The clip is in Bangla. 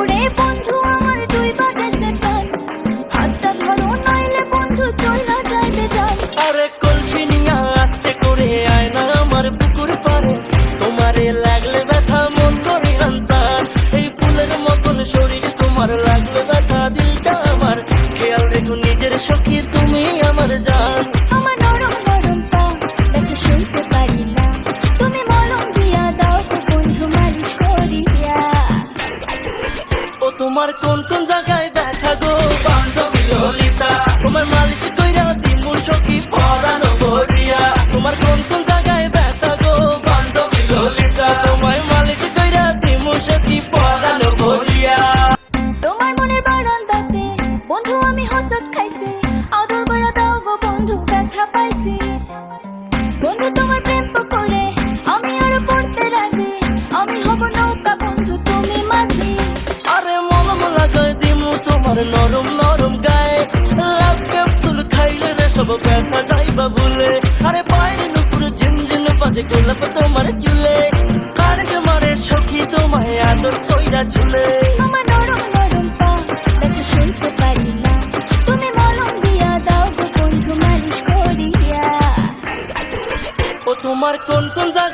ওরে বন্ধু আমার দুই বাজেছে টান, হাতটা ধরো নইলে বন্ধু চইলা যাইবে জান। আরে কলসি নিয়া আস্তে করে আয় না আমার পুকুর পারে, তোমারে লাগলে ব্যথা মন করে আনসান। এই ফুলের মতন শরীর তোমার লাগলে ব্যথা দিলটা আমার, খেয়াল রেখো নিজের সখী তুমি আমার জান। আমার নরম নরম পা ব্যথা সইতে পারি না, তুমি মলম দিয়া দাও গো বন্ধু মালিশ করিয়া। ও তোমার কোন কোন জায়গায় ব্যথা গো বান্ধবী ললিতা, তোমার মালিশ কইরা দিমু সখী পরানো ভরিয়া। তোমার কোন কোন জায়গায় ব্যথা গো বান্ধবী ললিতা, তোমার মালিশ কইরা দিমু সখী পরানো ভরিয়া। তোমার মনের বারান্দাতে বন্ধু আমি হোঁচট খাইছি, আদর করে দাও গো বন্ধু ব্যথা পাইছি। বন্ধু তোমার প্রেম করে আমি আরো পড়তে রাজি, আমি হব নৌকা বন্ধু তুমি মাঝি। আরে মলম লাগাই দিমু তোমার নরম নরম গায়ে, লাভ ক্যাপসুল খাইলে রে সব ব্যথা যাইবা ভুলে। আরে বাইরে নুপুর ঝিনঝিন বাজে গোলাপ তোমার চুলে, কারগে মারে সখী তোমায় আদর কইরা ঝুলে। আমার নরম নরম পা ব্যথা সইতে পারি না, তুমি মলম দিয়া দাও গো বন্ধু মালিশ করিয়া। ও তোমার কোন কোন জায়গায়